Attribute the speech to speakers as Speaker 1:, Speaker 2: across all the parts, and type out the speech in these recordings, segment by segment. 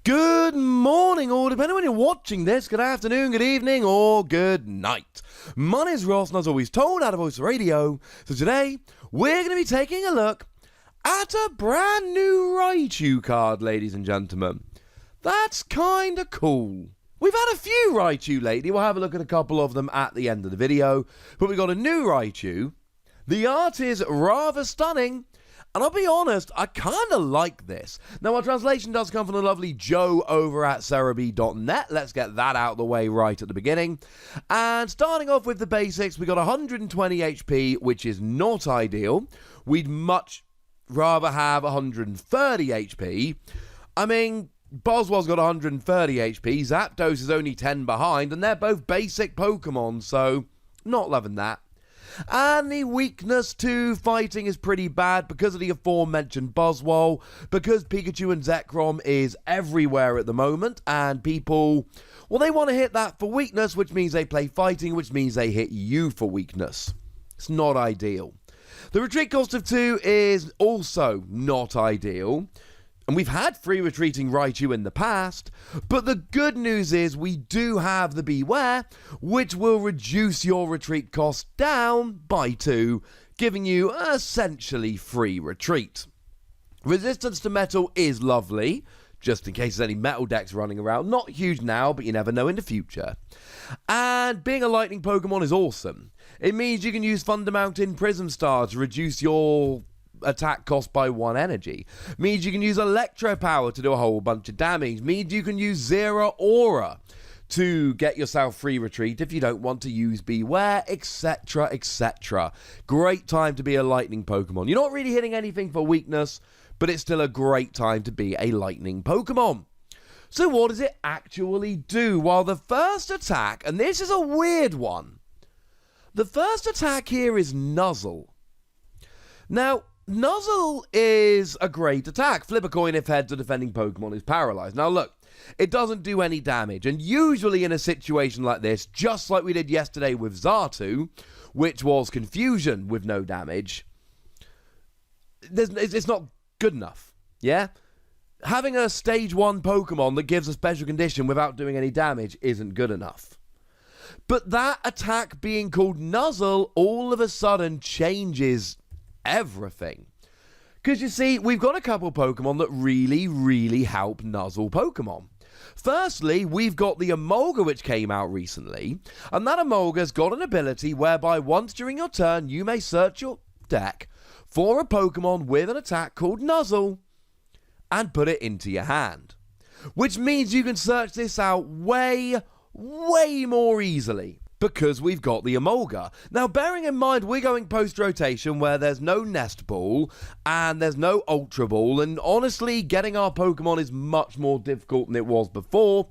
Speaker 1: Good morning, or depending on when you're watching this, good afternoon, good evening, or good night. My name is Ross, and as always told, out of Voice Radio. So today, we're going to be taking a look at a brand new Raichu card, ladies and gentlemen. That's kind of cool. We've had a few Raichu lately. We'll have a look at a couple of them at the end of the video. But we've got a new Raichu. The art is rather stunning. And I'll be honest, I kind of like this. Now, our translation does come from the lovely Joe over at Cerebi.net. Let's get that out of the way right at the beginning. And starting off with the basics, we got 120 HP, which is not ideal. We'd much rather have 130 HP. I mean, Boswell's got 130 HP, Zapdos is only 10 behind, and they're both basic Pokemon, so not loving that. And the weakness to fighting is pretty bad because of the aforementioned Boswell, because Pikachu and Zekrom is everywhere at the moment, and people, well, they want to hit that for weakness, which means they play fighting, which means they hit you for weakness. It's not ideal. The retreat cost of 2 is also not ideal. And we've had free retreating Raichu in the past, but the good news is we do have the Beware, which will reduce your retreat cost down by 2, giving you essentially free retreat. Resistance to metal is lovely, just in case there's any metal decks running around. Not huge now, but you never know in the future. And being a lightning Pokemon is awesome. It means you can use Thunder Mountain Prism Star to reduce your attack cost by 1 energy. Means you can use Electro Power to do a whole bunch of damage. Means you can use Zera Aura to get yourself free retreat if you don't want to use Beware, etc, etc. Great time to be a lightning Pokemon. You're not really hitting anything for weakness, but it's still a great time to be a lightning Pokemon. So what does it actually do? Well, the first attack, and this is a weird one, the first attack here is Nuzzle. Now, Nuzzle is a great attack. Flip a coin if heads, the defending Pokemon is paralyzed. Now look, it doesn't do any damage, and usually in a situation like this, just like we did yesterday with Xatu, which was confusion with no damage, it's not good enough, yeah? Having a stage 1 Pokemon that gives a special condition without doing any damage isn't good enough. But that attack being called Nuzzle all of a sudden changes everything. Because you see, we've got a couple Pokemon that really help Nuzzle Pokemon. Firstly, we've got the Emolga, which came out recently, and that Emolga's got an ability whereby once during your turn you may search your deck for a Pokemon with an attack called Nuzzle and put it into your hand. Which means you can search this out way more easily, because we've got the Emolga. Now, bearing in mind, we're going post-rotation where there's no Nest Ball and there's no Ultra Ball, and honestly, getting our Pokemon is much more difficult than it was before.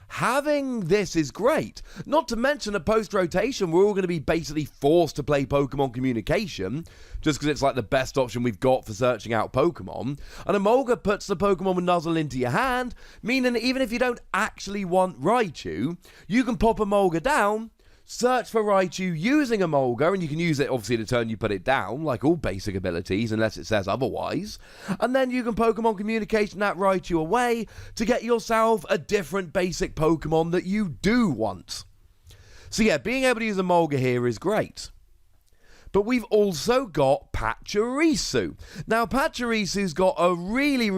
Speaker 1: Having this is great. Not to mention, at post-rotation, we're all going to be basically forced to play Pokemon Communication, just because it's like the best option we've got for searching out Pokemon. And Emolga puts the Pokemon with Nuzzle into your hand, meaning that even if you don't actually want Raichu, you can pop Emolga down, search for Raichu using Emolga, and you can use it obviously the turn you put it down, like all basic abilities, unless it says otherwise. And then you can Pokemon Communication that Raichu away to get yourself a different basic Pokemon that you do want. So yeah, being able to use Emolga here is great. But we've also got Pachirisu. Now, Pachirisu's got a really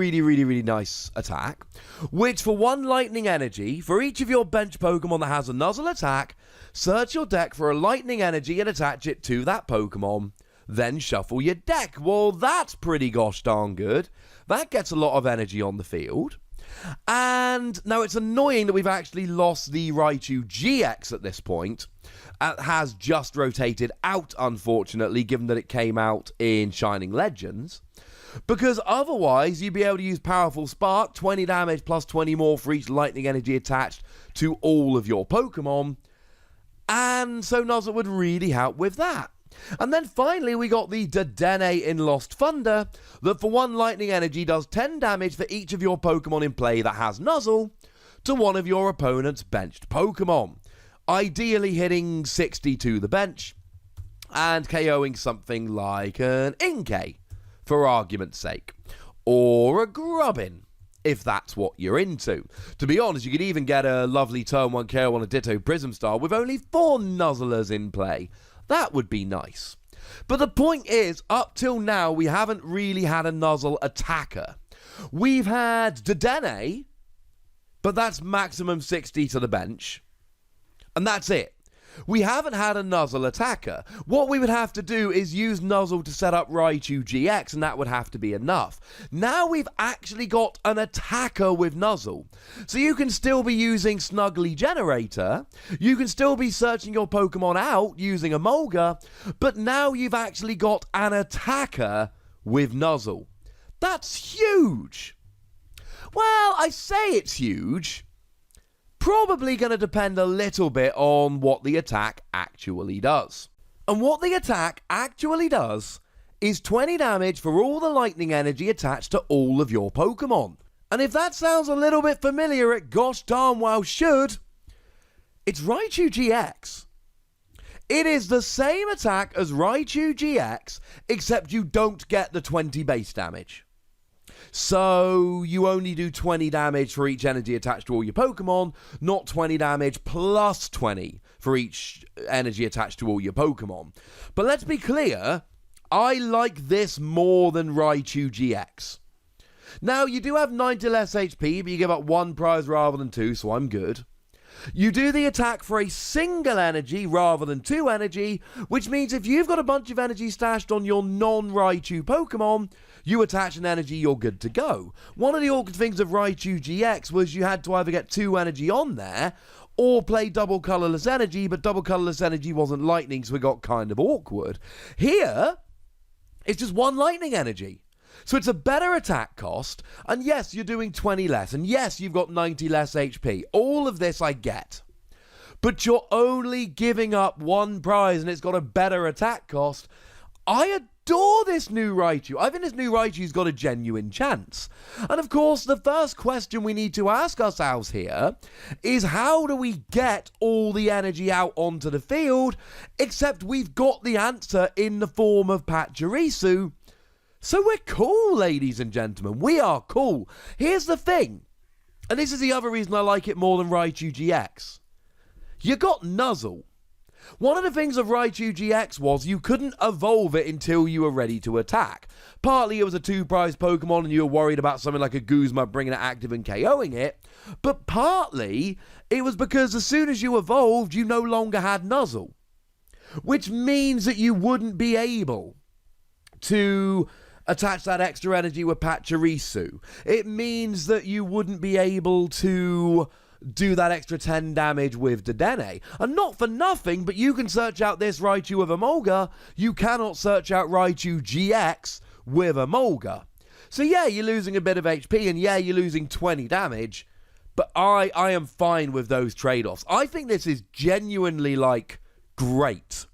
Speaker 1: nice attack, which for 1 lightning energy, for each of your bench Pokemon that has a Nuzzle attack, search your deck for a lightning energy and attach it to that Pokemon, then shuffle your deck. Well, that's pretty gosh darn good. That gets a lot of energy on the field. And now it's annoying that we've actually lost the Raichu GX at this point. It has just rotated out, unfortunately, given that it came out in Shining Legends. Because otherwise, you'd be able to use Powerful Spark, 20 damage plus 20 more for each lightning energy attached to all of your Pokemon. And so Nuzzle would really help with that. And then finally, we got the Dedenne in Lost Thunder, that for 1 lightning energy does 10 damage for each of your Pokemon in play that has Nuzzle to one of your opponent's benched Pokemon. Ideally hitting 60 to the bench and KOing something like an Inkay, for argument's sake, or a Grubbin, if that's what you're into. To be honest, you could even get a lovely turn 1 KO on a Ditto Prism Star with only 4 Nuzzlers in play. That would be nice. But the point is, up till now, we haven't really had a Nuzzle attacker. We've had Dedenne, but that's maximum 60 to the bench. And that's it. We haven't had a Nuzzle attacker. What we would have to do is use Nuzzle to set up Raichu GX, and that would have to be enough. Now we've actually got an attacker with Nuzzle. So you can still be using Snuggly Generator, you can still be searching your Pokemon out using Emolga, but now you've actually got an attacker with Nuzzle. That's huge! Well, I say it's huge. Probably going to depend a little bit on what the attack actually does. And what the attack actually does is 20 damage for all the lightning energy attached to all of your Pokemon. And if that sounds a little bit familiar, it gosh darn well should. It's Raichu GX. It is the same attack as Raichu GX, except you don't get the 20 base damage. So you only do 20 damage for each energy attached to all your Pokemon, not 20 damage plus 20 for each energy attached to all your Pokemon. But let's be clear, I like this more than Raichu GX. Now, you do have 90 less HP, but you give up 1 prize rather than 2, so I'm good. You do the attack for a single energy rather than 2 energy, which means if you've got a bunch of energy stashed on your non-Raichu Pokemon, you attach an energy, you're good to go. One of the awkward things of Raichu GX was you had to either get 2 energy on there, or play double colourless energy, but double colourless energy wasn't lightning, so it got kind of awkward. Here, it's just 1 lightning energy. So it's a better attack cost, and yes, you're doing 20 less, and yes, you've got 90 less HP. All of this I get. But you're only giving up 1 prize, and it's got a better attack cost. I adore this new Raichu. I think this new Raichu's got a genuine chance. And of course, the first question we need to ask ourselves here is how do we get all the energy out onto the field, except we've got the answer in the form of Pachirisu. So we're cool, ladies and gentlemen. We are cool. Here's the thing, and this is the other reason I like it more than Raichu GX. You got Nuzzle. One of the things of Raichu GX was you couldn't evolve it until you were ready to attack. Partly it was a 2-prize Pokemon and you were worried about something like a Guzma bringing it active and KOing it, but partly it was because as soon as you evolved, you no longer had Nuzzle. Which means that you wouldn't be able to attach that extra energy with Pachirisu. It means that you wouldn't be able to do that extra 10 damage with Dedenne. And not for nothing, but you can search out this Raichu with Emolga. You cannot search out Raichu GX with Emolga. So yeah, you're losing a bit of HP, and yeah, you're losing 20 damage, but I am fine with those trade-offs. I think this is genuinely, great.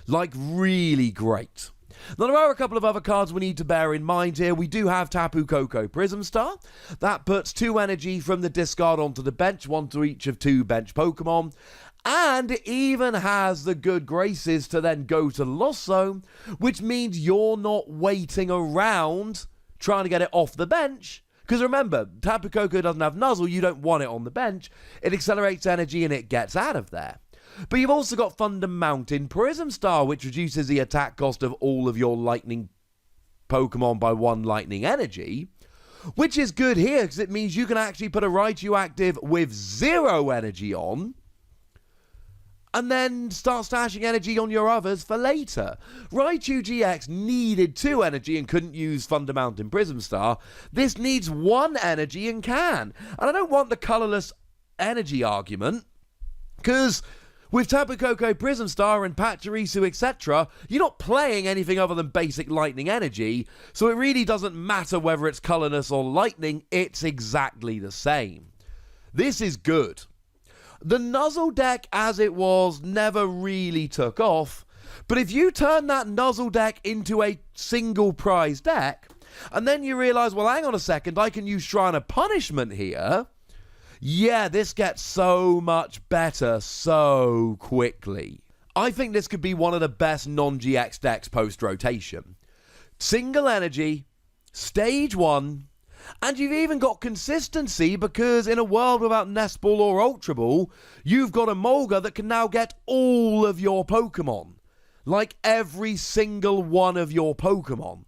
Speaker 1: Really great. Now, there are a couple of other cards we need to bear in mind here. We do have Tapu Koko Prism Star. That puts 2 energy from the discard onto the bench, 1 to each of 2 bench Pokemon. And it even has the good graces to then go to the Lost Zone, which means you're not waiting around trying to get it off the bench. Because remember, Tapu Koko doesn't have Nuzzle, you don't want it on the bench. It accelerates energy and it gets out of there. But you've also got Thunder Mountain Prism Star, which reduces the attack cost of all of your lightning Pokemon by 1 lightning energy, which is good here because it means you can actually put a Raichu active with 0 energy on, and then start stashing energy on your others for later. Raichu GX needed 2 energy and couldn't use Thunder Mountain Prism Star. This needs 1 energy and can. And I don't want the colourless energy argument, because with Tapu Koko Prism Star and Pachirisu, etc., you're not playing anything other than basic lightning energy, so it really doesn't matter whether it's colourless or lightning, it's exactly the same. This is good. The Nuzzle deck as it was never really took off, but if you turn that Nuzzle deck into a single prize deck, and then you realise, well, hang on a second, I can use Shrine of Punishment here. Yeah, this gets so much better so quickly. I think this could be one of the best non-GX decks post-rotation. Single energy, stage 1, And you've even got consistency because in a world without Nest Ball or Ultra Ball, you've got a Molga that can now get all of your Pokemon. Like every single one of your Pokemon.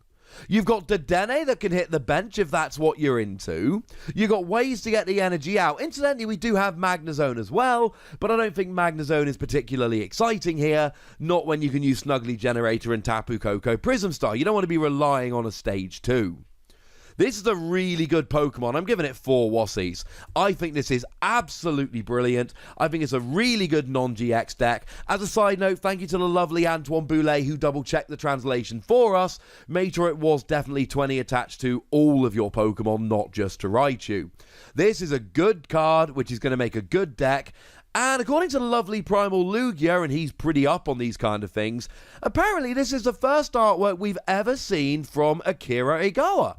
Speaker 1: You've got Dedenne that can hit the bench if that's what you're into. You've got ways to get the energy out. Incidentally, we do have Magnezone as well, but I don't think Magnezone is particularly exciting here. Not when you can use Snuggly Generator and Tapu Koko Prism Star. You don't want to be relying on a Stage 2. This is a really good Pokemon. I'm giving it 4 Wassies. I think this is absolutely brilliant. I think it's a really good non-GX deck. As a side note, thank you to the lovely Antoine Boulet who double-checked the translation for us. Made sure it was definitely 20 attached to all of your Pokemon, not just to Raichu. This is a good card, which is going to make a good deck. And according to the lovely Primal Lugia, and he's pretty up on these kind of things, apparently this is the first artwork we've ever seen from Akira Igawa.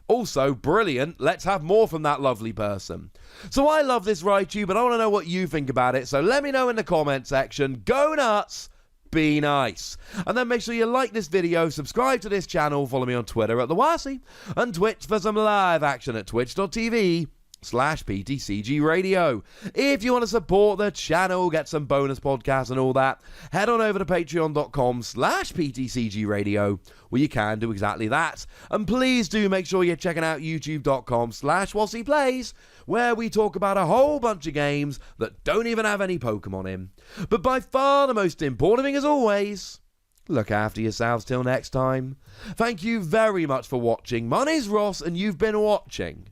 Speaker 1: Also, brilliant. Let's have more from that lovely person. So I love this Raichu, but I want to know what you think about it. So let me know in the comment section. Go nuts. Be nice. And then make sure you like this video, subscribe to this channel, follow me on Twitter at @TheWassie, and Twitch for some live action at twitch.tv/PTCGRadio. If you want to support the channel, get some bonus podcasts and all that, head on over to patreon.com/PTCGRadio, where you can do exactly that. And please do make sure you're checking out youtube.com/WassiePlays, where we talk about a whole bunch of games that don't even have any Pokemon in. But by far the most important thing as always, look after yourselves till next time. Thank you very much for watching. My name's Ross, and you've been watching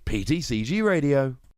Speaker 1: PTCG Radio.